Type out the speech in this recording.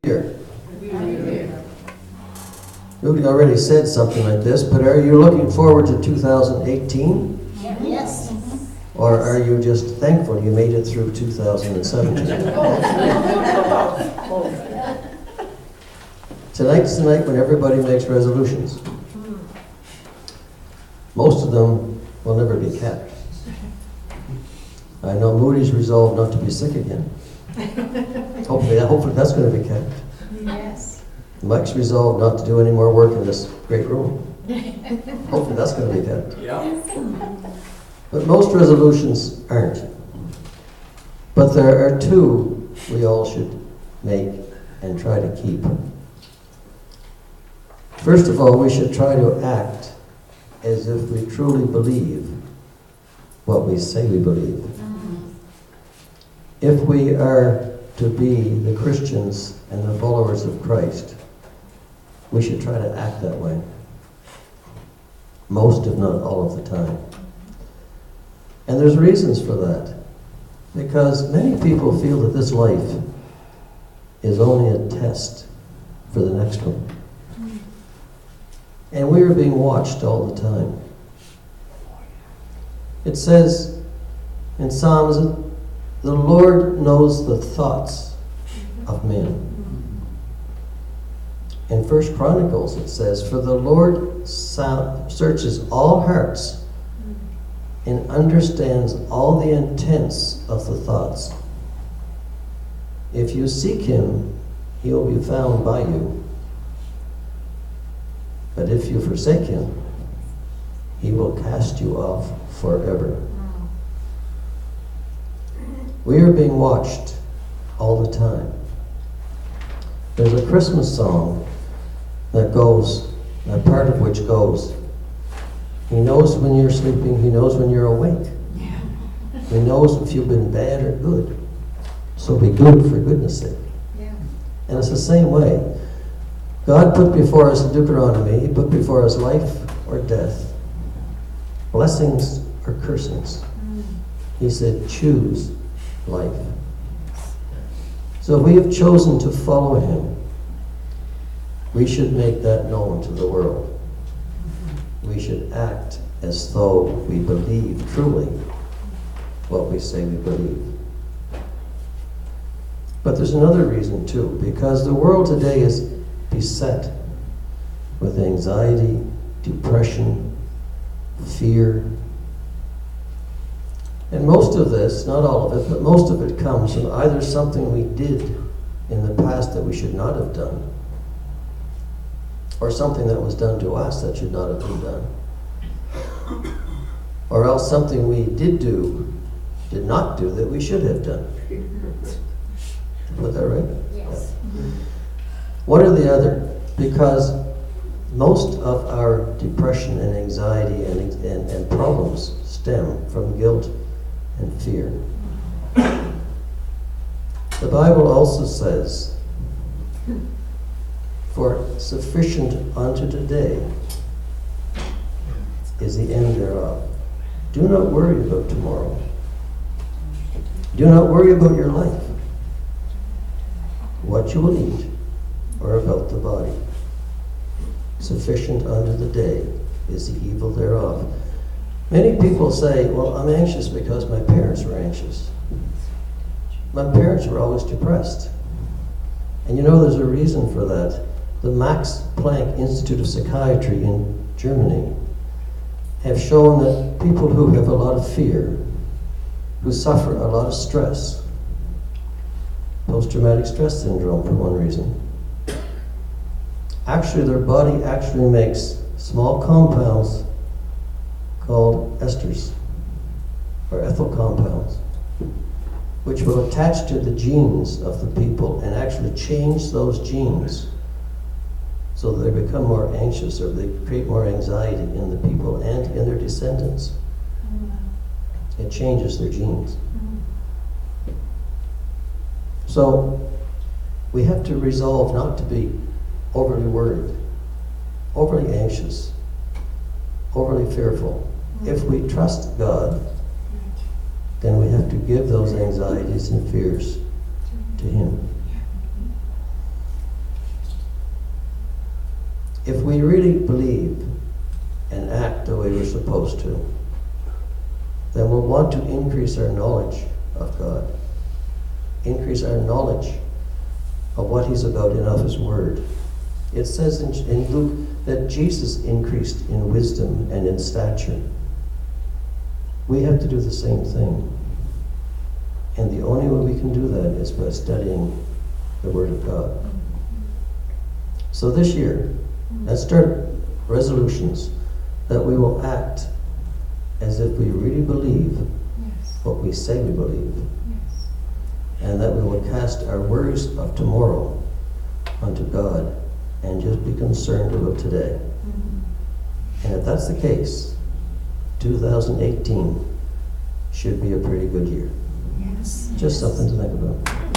Here. Rudy already said something like this, but are you looking forward to 2018? Yes. Or are you just thankful you made it through 2017? Tonight's the night when everybody makes resolutions. Most of them will never be kept. I know Moody's resolved not to be sick again. Hopefully that's going to be kept. Yes. Mike's resolved not to do any more work in this great room. Hopefully that's going to be kept. Yeah. But most resolutions aren't. But there are two we all should make and try to keep. First of all, we should try to act as if we truly believe what we say we believe. If we are to be the Christians and the followers of Christ, we should try to act that way. Most, if not all of the time. And there's reasons for that. Because many people feel that this life is only a test for the next one. And we are being watched all the time. It says in Psalms, the Lord knows the thoughts of men. In 1 Chronicles it says, for the Lord searches all hearts and understands all the intents of the thoughts. If you seek him, he will be found by you. But if you forsake him, he will cast you off forever. We are being watched all the time. There's a Christmas song that goes, a part of which goes, he knows when you're sleeping, he knows when you're awake. He knows if you've been bad or good. So be good for goodness sake. Yeah. And it's the same way. God put before us in Deuteronomy, he put before us life or death, blessings or cursings. He said, choose life. So if we have chosen to follow him, we should make that known to the world. We should act as though we believe truly what we say we believe. But there's another reason too, because the world today is beset with anxiety, depression, fear. And most of this, not all of it, but most of it comes from either something we did in the past that we should not have done, or something that was done to us that should not have been done, or else something we did not do that we should have done. Was that right? Yes. Yeah. One or the other, because most of our depression and anxiety and problems stem from guilt and fear. The Bible also says, for sufficient unto today is the end thereof. Do not worry about tomorrow. Do not worry about your life, what you will eat, or about the body. Sufficient unto the day is the evil thereof. Many people say, well, I'm anxious because my parents were anxious. My parents were always depressed. And you know there's a reason for that. The Max Planck Institute of Psychiatry in Germany have shown that people who have a lot of fear, who suffer a lot of stress, post-traumatic stress syndrome for one reason, actually their body actually makes small compounds called esters, or ethyl compounds, which will attach to the genes of the people and actually change those genes so that they become more anxious, or they create more anxiety in the people and in their descendants. It changes their genes. So we have to resolve not to be overly worried, overly anxious, overly fearful. If we trust God, then we have to give those anxieties and fears to him. if we really believe and act the way we're supposed to, then we'll want to increase our knowledge of God, increase our knowledge of what He's about and of His Word. It says in Luke that Jesus increased in wisdom and in stature. We have to do the same thing. And the only way we can do that is by studying the Word of God. So this year, let's start resolutions that we will act as if we really believe what we say we believe. And that we will cast our worries of tomorrow unto God and just be concerned about today. And if that's the case, 2018 should be a pretty good year. Yes. Just something to think about.